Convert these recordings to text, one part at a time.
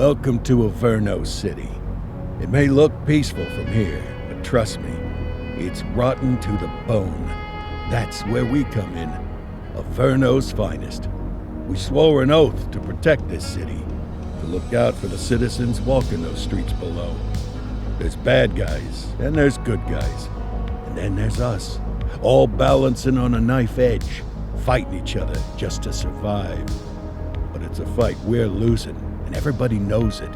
Welcome to Averno City. It may look peaceful from here, but trust me, it's rotten to the bone. That's where we come in. Averno's finest. We swore an oath to protect this city, to look out for the citizens walking those streets below. There's bad guys, and there's good guys. And then there's us, all balancing on a knife edge, fighting each other just to survive. But it's a fight we're losing, and everybody knows it.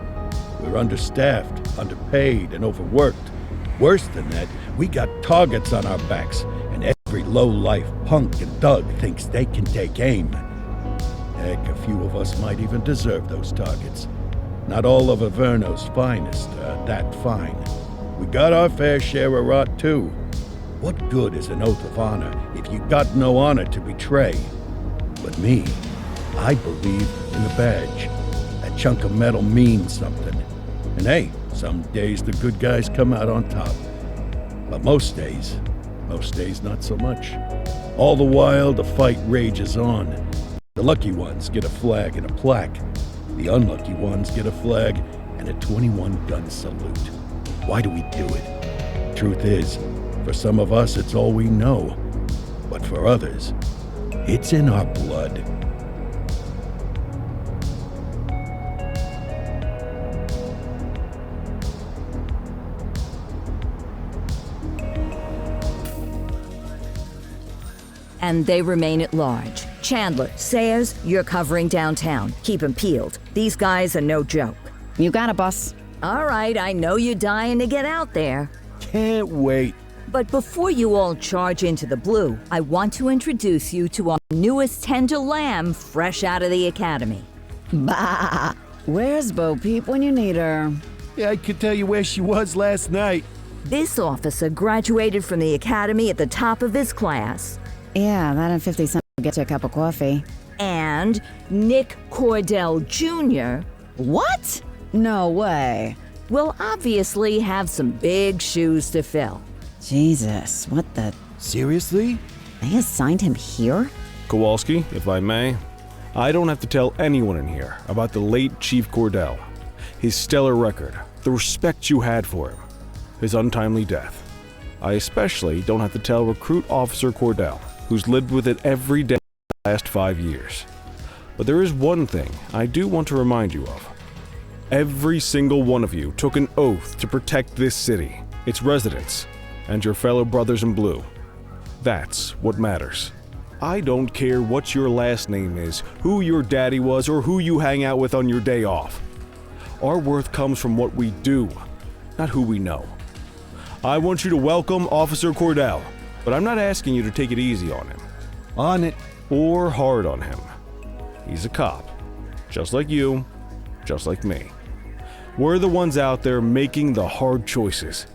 We're understaffed, underpaid, and overworked. Worse than that, we got targets on our backs, and every low-life punk and thug thinks they can take aim. Heck, a few of us might even deserve those targets. Not all of Averno's finest are that fine. We got our fair share of rot, too. What good is an oath of honor if you got no honor to betray? But me, I believe in the badge. That chunk of metal means something. And hey, some days the good guys come out on top. But most days not so much. All the while, the fight rages on. The lucky ones get a flag and a plaque. The unlucky ones get a flag and a 21-gun salute. Why do we do it? Truth is, for some of us, it's all we know. But for others, it's in our blood. And they remain at large. Chandler, Sayers, you're covering downtown. Keep 'em peeled. These guys are no joke. You got it, boss. All right, I know you're dying to get out there. Can't wait. But before you all charge into the blue, I want to introduce you to our newest tender lamb fresh out of the academy. Bah! Where's Bo Peep when you need her? Yeah, I could tell you where she was last night. This officer graduated from the academy at the top of his class. Yeah, that and 50 cents will get you a cup of coffee. And Nick Cordell Jr. What? No way. will obviously have some big shoes to fill. Jesus, what the... Seriously? They assigned him here? Kowalski, if I may, I don't have to tell anyone in here about the late Chief Cordell, his stellar record, the respect you had for him, his untimely death. I especially don't have to tell Recruit Officer Cordell, who's lived with it every day for the last 5 years. But there is one thing I do want to remind you of. Every single one of you took an oath to protect this city, its residents, and your fellow brothers in blue. That's what matters. I don't care what your last name is, who your daddy was, or who you hang out with on your day off. Our worth comes from what we do, not who we know. I want you to welcome Officer Cordell, but I'm not asking you to take it easy on him. On it. Or hard on him. He's a cop, just like you, just like me. We're the ones out there making the hard choices,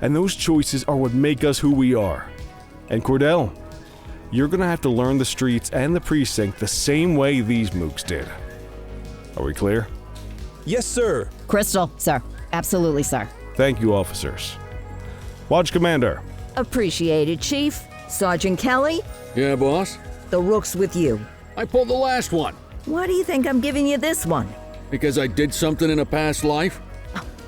and those choices are what make us who we are. And Cordell, you're gonna have to learn the streets and the precinct the same way these mooks did. Are we clear? Yes, sir. Crystal, sir. Absolutely, sir. Thank you, officers. Watch Commander. Appreciated, Chief. Sergeant Kelly, Yeah, boss? the rook's with you. I pulled the last one. Why do you think I'm giving you this one? Because I did something in a past life?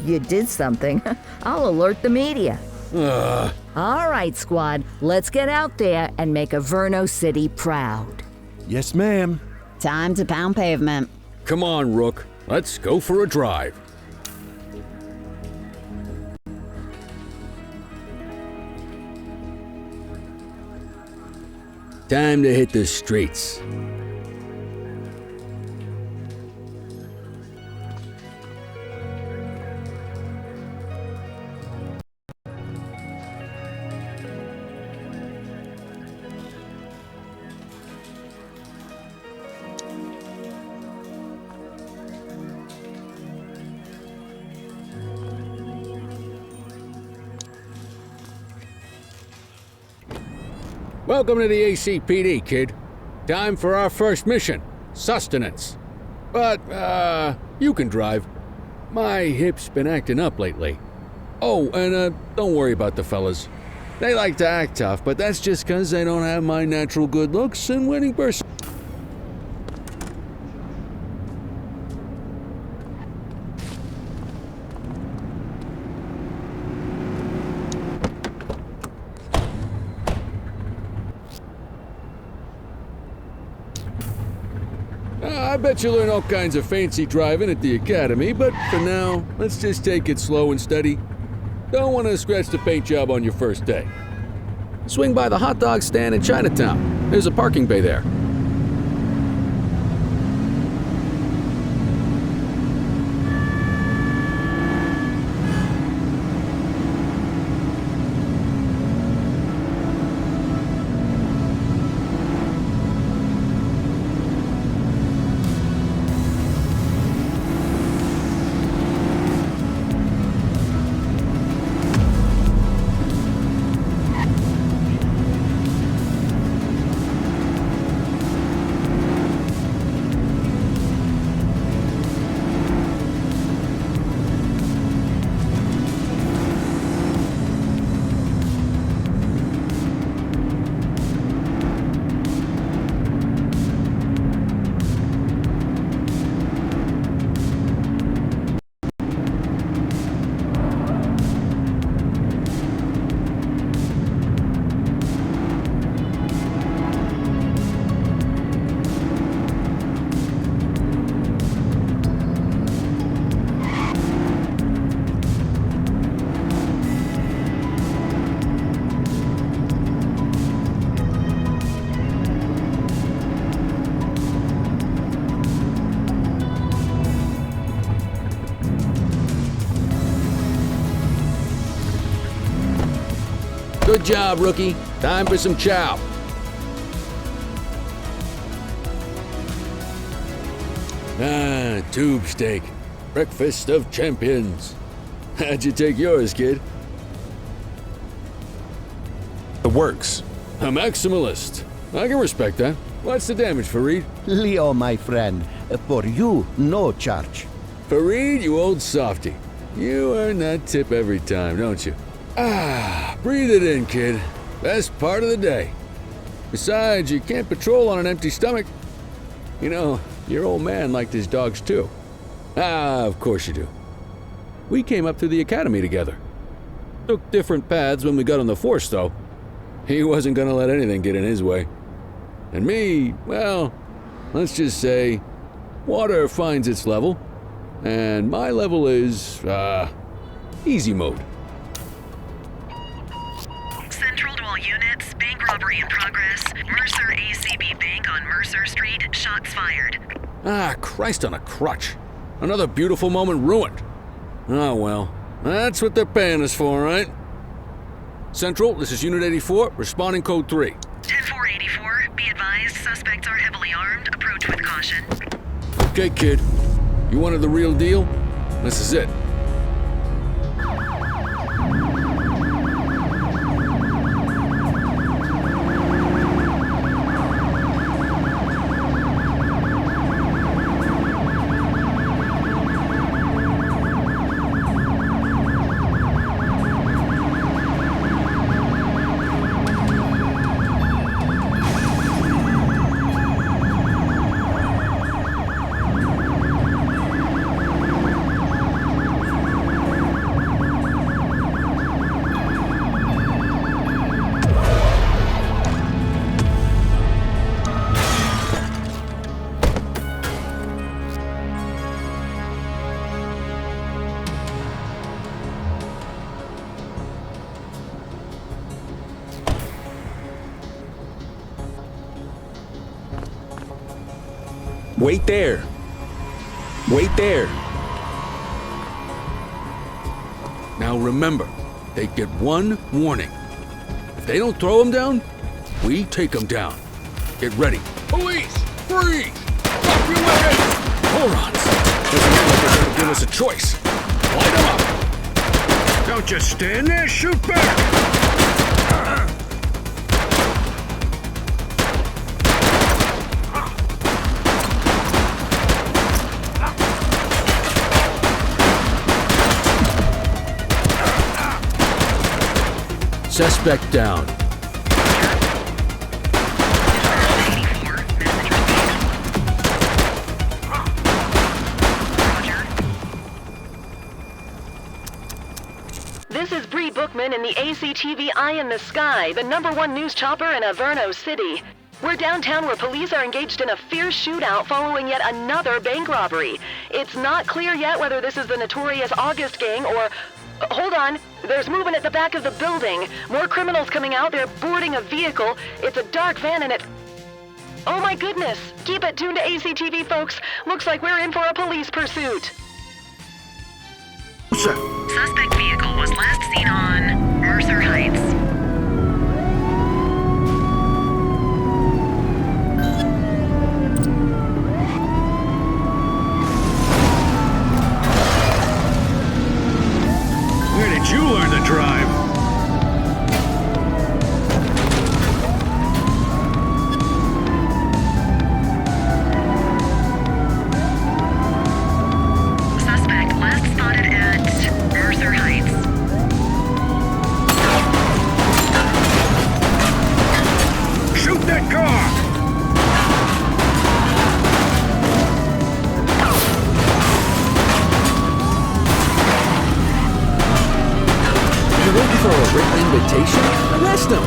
You did something. I'll alert the media. Ugh. All right, squad, let's get out there and make Averno City proud. Yes, ma'am. Time to pound pavement. Come on, Rook. Let's go for a drive. Time to hit the streets. Welcome to the ACPD, kid. Time for our first mission, sustenance. But, you can drive. My hip's been acting up lately. Oh, and, don't worry about the fellas. They like to act tough, but that's just 'cause they don't have my natural good looks and winning person. I bet you'll learn all kinds of fancy driving at the academy, but for now, let's just take it slow and steady. Don't want to scratch the paint job on your first day. Swing by the hot dog stand in Chinatown. There's a parking bay there. Good job, rookie. Time for some chow. Tube steak. Breakfast of champions. How'd you take yours, kid? The works. A maximalist. I can respect that. What's the damage, Fareed? Leo, my friend, for you, no charge. Fareed, you old softy. You earn that tip every time, don't you? Breathe it in, kid. Best part of the day. Besides, you can't patrol on an empty stomach. You know, your old man liked his dogs too. Of course you do. We came up through the academy together. Took different paths when we got on the force, though. He wasn't gonna let anything get in his way. And me, well, let's just say, water finds its level, and my level is, easy mode. Central to all units, bank robbery in progress. Mercer ACB Bank on Mercer Street, shots fired. Christ on a crutch. Another beautiful moment ruined. Oh well, that's what they're paying us for, right? Central, this is Unit 84, responding code 3. 10-484, be advised, suspects are heavily armed, approach with caution. Okay, kid. You wanted the real deal? This is it. Wait there. Wait there. Now remember, they get one warning. If they don't throw them down, we take them down. Get ready. Police! Freeze! Drop your weapons! Morons! Doesn't look like they're gonna give us a choice. Light them up! Don't just stand there, shoot back! Suspect down. This is Bree Bookman in the ACTV Eye in the Sky, the #1 news chopper in Averno City. We're downtown where police are engaged in a fierce shootout following yet another bank robbery. It's not clear yet whether this is the notorious August gang or... Hold on. There's movement at the back of the building. More criminals coming out. They're boarding a vehicle. It's a dark van and it... Oh my goodness. Keep it tuned to ACTV, folks. Looks like we're in for a police pursuit. Suspect vehicle was last seen on Mercer Heights. Where did you learn to drive? Suspect last spotted at Mercer Heights. Shoot that car! You're looking for a written invitation? Arrest him!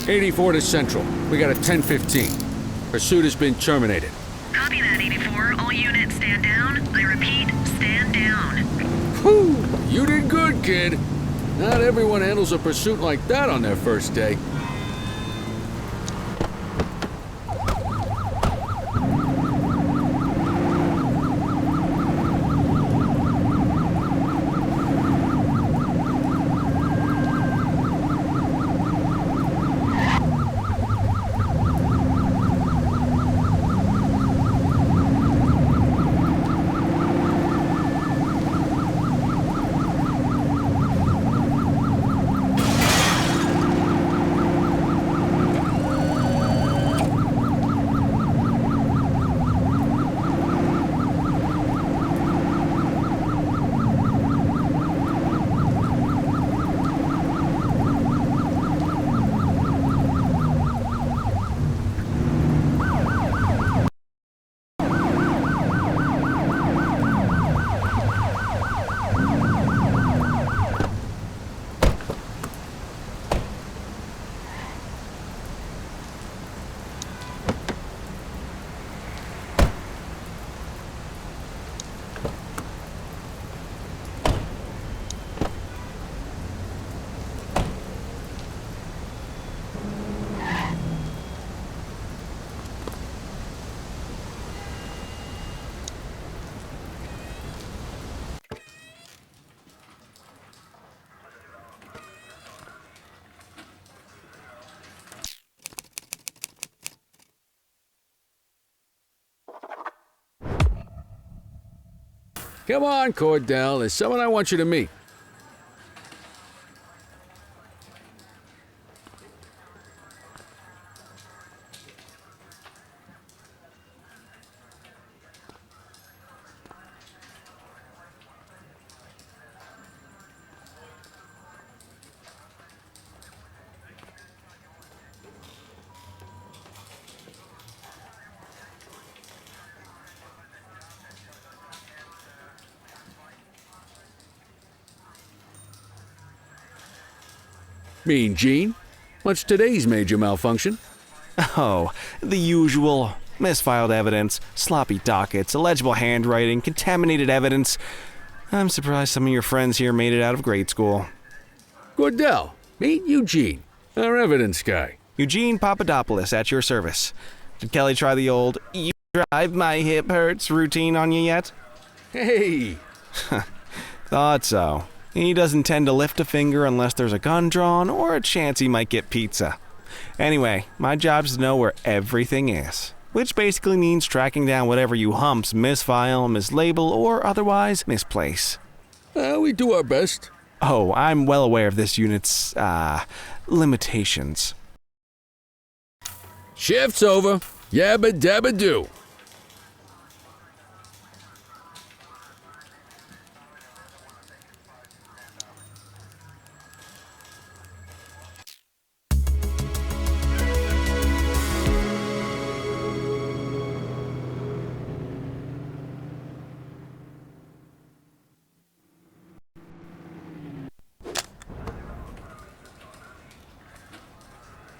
'84 to Central. We got a 10:15. Pursuit has been terminated. Copy that, 84. All units stand down. I repeat, stand down. Whew! You did good, kid. Not everyone handles a pursuit like that on their first day. Come on, Cordell. There's someone I want you to meet. Mean Gene? What's today's major malfunction? Oh, the usual. Misfiled evidence, sloppy dockets, illegible handwriting, contaminated evidence. I'm surprised some of your friends here made it out of grade school. Cordell, meet Eugene, our evidence guy. Eugene Papadopoulos at your service. Did Kelly try the old "you drive my hip hurts" routine on you yet? Hey! Thought so. He doesn't tend to lift a finger unless there's a gun drawn or a chance he might get pizza. Anyway, my job's to know where everything is, which basically means tracking down whatever you humps misfile, mislabel, or otherwise misplace. We do our best. Oh, I'm well aware of this unit's, limitations. Shift's over. Yabba dabba do.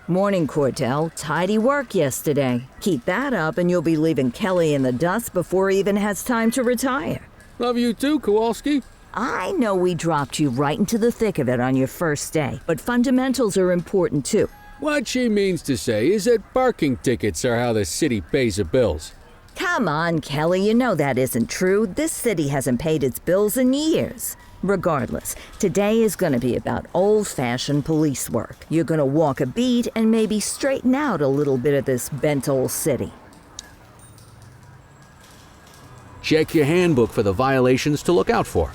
Morning, Cordell. Tidy work yesterday. Keep that up and you'll be leaving Kelly in the dust before he even has time to retire. Love you too, Kowalski. I know we dropped you right into the thick of it on your first day, but fundamentals are important too. What she means to say is that parking tickets are how the city pays the bills. Come on, Kelly, you know that isn't true. This city hasn't paid its bills in years. Regardless, today is going to be about old-fashioned police work. You're going to walk a beat and maybe straighten out a little bit of this bent old city. Check your handbook for the violations to look out for.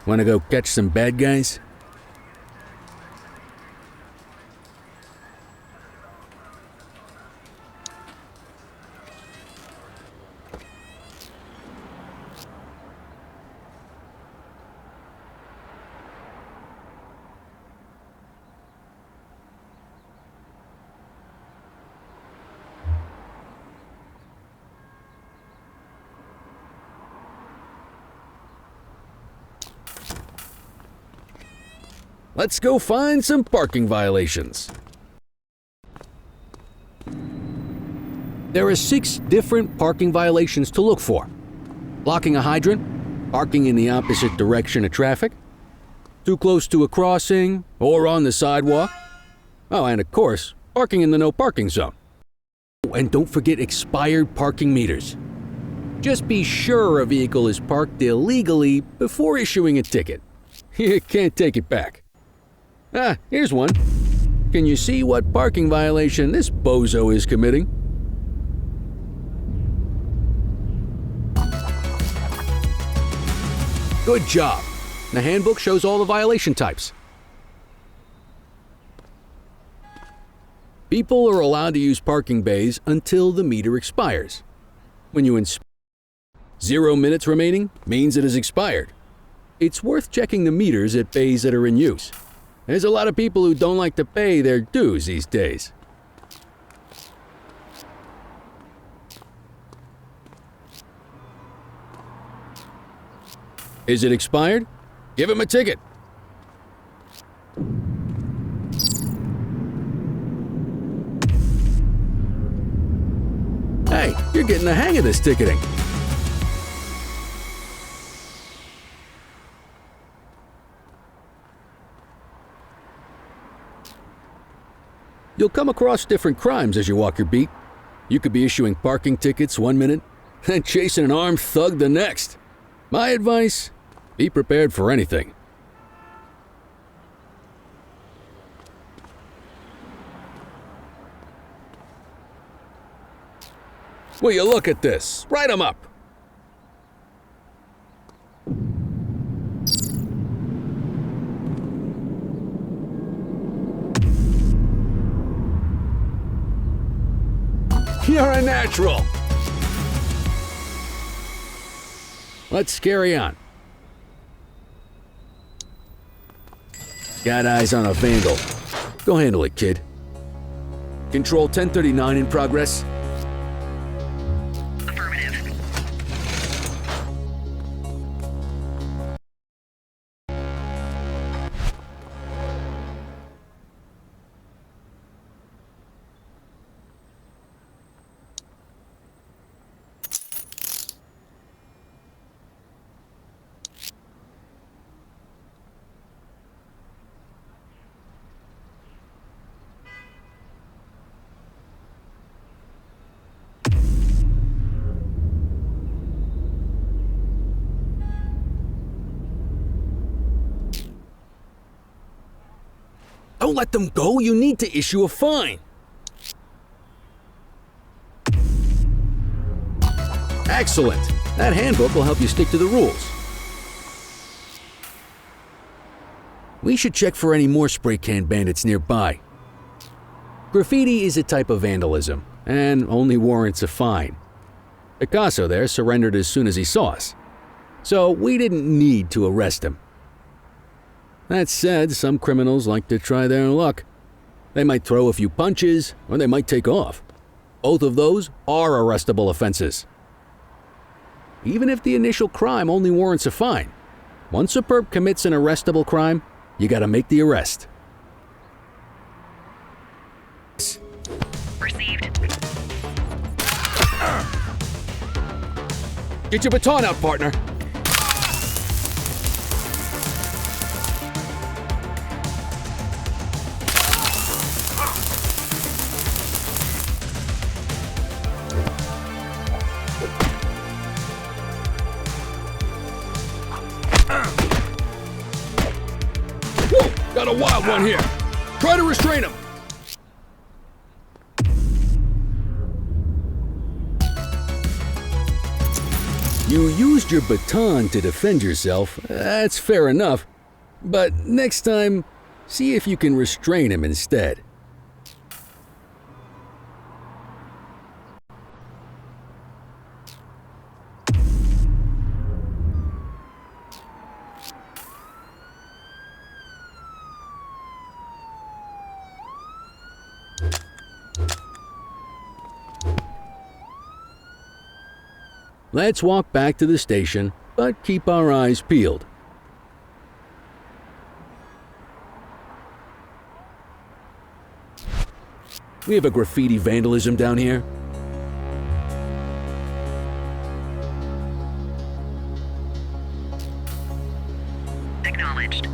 Want to go catch some bad guys? Let's go find some parking violations. There are 6 different parking violations to look for. Blocking a hydrant, parking in the opposite direction of traffic, too close to a crossing or on the sidewalk. Oh, and of course, parking in the no parking zone. And don't forget expired parking meters. Just be sure a vehicle is parked illegally before issuing a ticket. You can't take it back. Ah, here's one. Can you see what parking violation this bozo is committing? Good job. The handbook shows all the violation types. People are allowed to use parking bays until the meter expires. When you 0 minutes remaining means it has expired. It's worth checking the meters at bays that are in use. There's a lot of people who don't like to pay their dues these days. Is it expired? Give him a ticket. Hey, you're getting the hang of this ticketing. You'll come across different crimes as you walk your beat. You could be issuing parking tickets 1 minute, and chasing an armed thug the next. My advice, be prepared for anything. Will you look at this? Write 'em up. You're a natural. Let's carry on. Got eyes on a vandal. Go handle it, kid. Control 1039 in progress. Affirmative. Don't let them go. You need to issue a fine. Excellent. That handbook will help you stick to the rules. We should check for any more spray can bandits nearby. Graffiti is a type of vandalism, and only warrants a fine. Picasso there surrendered as soon as he saw us, so we didn't need to arrest him. That said, some criminals like to try their luck. They might throw a few punches, or they might take off. Both of those are arrestable offenses. Even if the initial crime only warrants a fine, once a perp commits an arrestable crime, you gotta make the arrest. Received. Get your baton out, partner. Whoa, got a wild one here. Try to restrain him. You used your baton to defend yourself. That's fair enough. But next time, see if you can restrain him instead. Let's walk back to the station, but keep our eyes peeled. We have a graffiti vandalism down here. Acknowledged.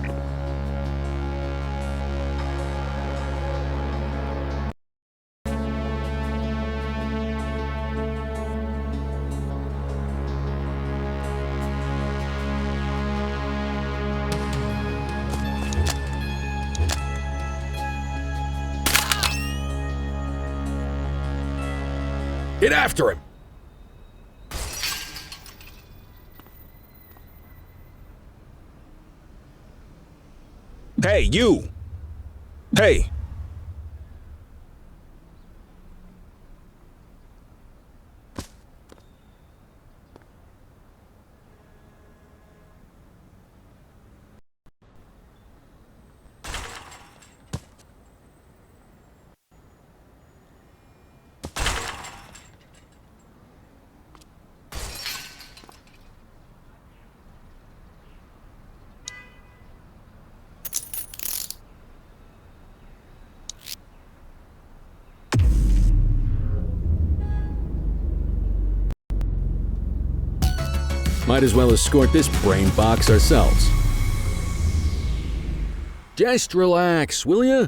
Get after him! Hey, you! Hey! Might as well escort this brain box ourselves. Just relax, will ya?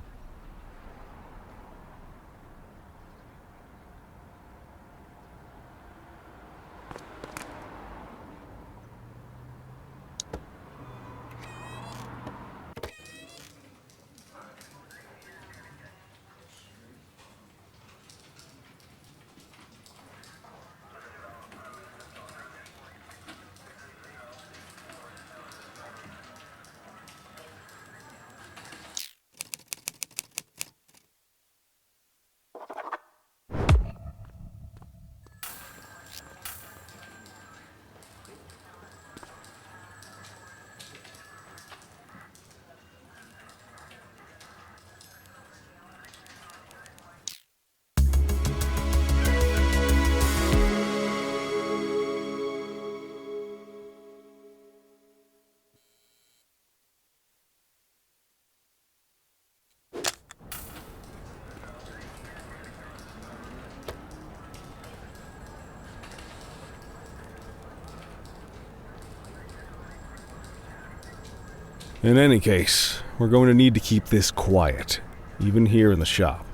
In any case, we're going to need to keep this quiet, even here in the shop.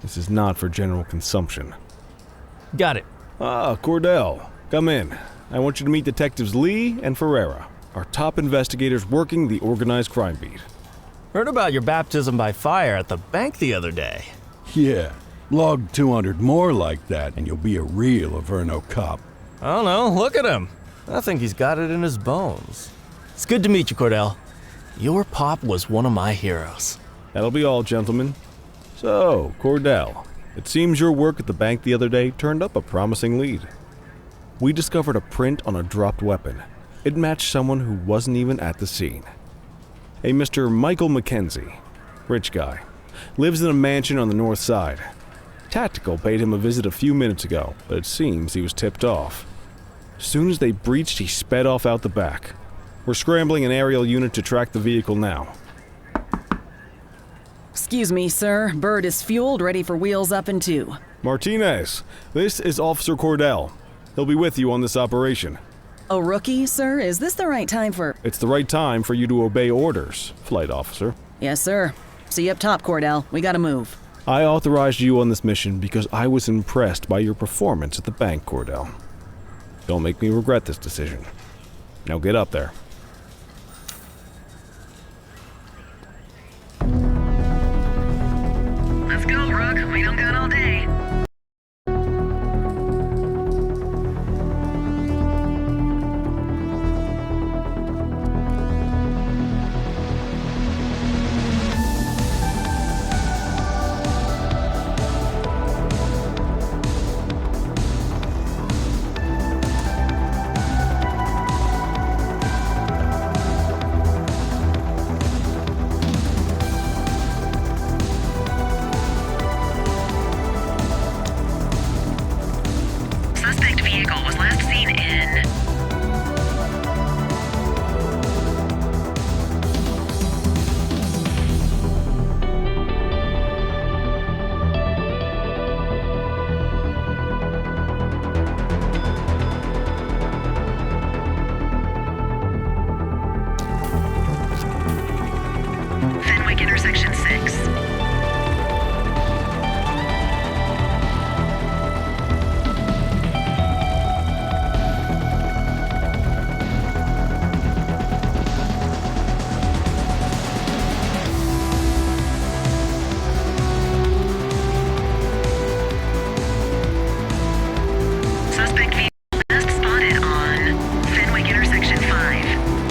This is not for general consumption. Got it. Ah, Cordell, come in. I want you to meet Detectives Lee and Ferreira, our top investigators working the organized crime beat. Heard about your baptism by fire at the bank the other day. Yeah, log 200 more like that and you'll be a real Averno cop. I don't know, look at him. I think he's got it in his bones. It's good to meet you, Cordell. Your pop was one of my heroes. That'll be all, gentlemen. So, Cordell, it seems your work at the bank the other day turned up a promising lead. We discovered a print on a dropped weapon. It matched someone who wasn't even at the scene. A Mr. Michael Mackenzie, rich guy, lives in a mansion on the north side. Tactical paid him a visit a few minutes ago, but it seems he was tipped off. As soon as they breached, he sped off out the back. We're scrambling an aerial unit to track the vehicle now. Excuse me, sir. Bird is fueled, ready for wheels up in 2. Martinez, this is Officer Cordell. He'll be with you on this operation. A rookie, sir? Is this the right time for... It's the right time for you to obey orders, Flight Officer. Yes, sir. See you up top, Cordell. We gotta move. I authorized you on this mission because I was impressed by your performance at the bank, Cordell. Don't make me regret this decision. Now get up there. Let's go, Rook. We don't got all day. Suspect vehicle was last seen in... Fenwick intersection 6. Suspect vehicle last spotted on Fenwick intersection 5.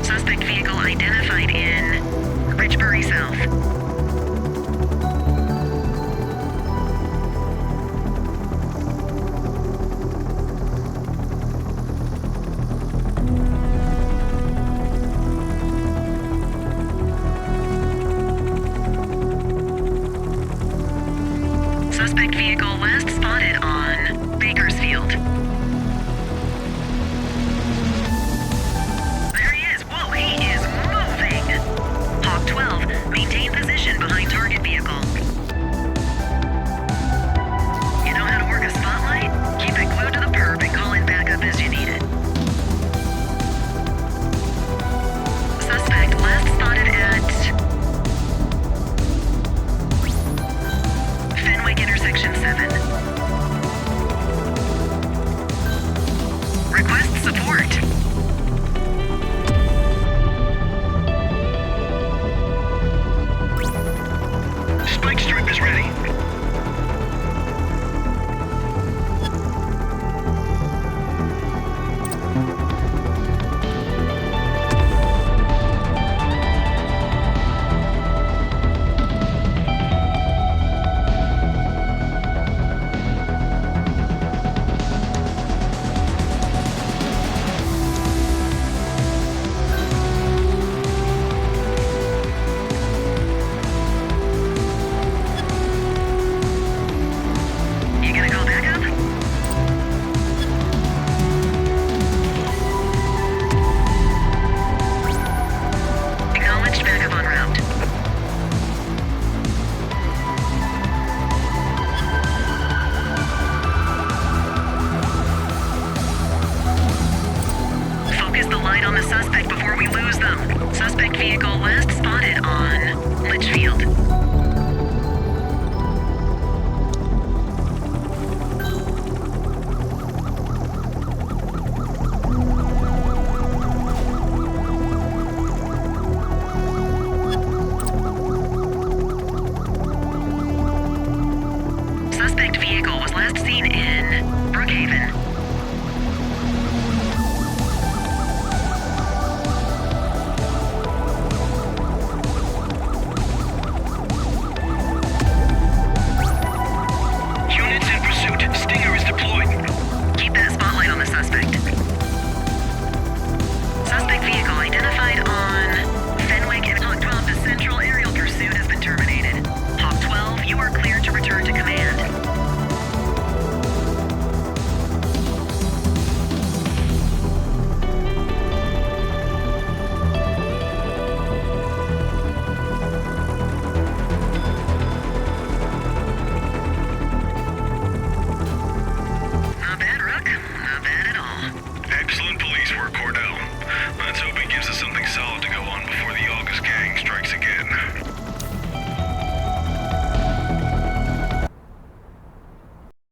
Suspect vehicle identified in Richbury South.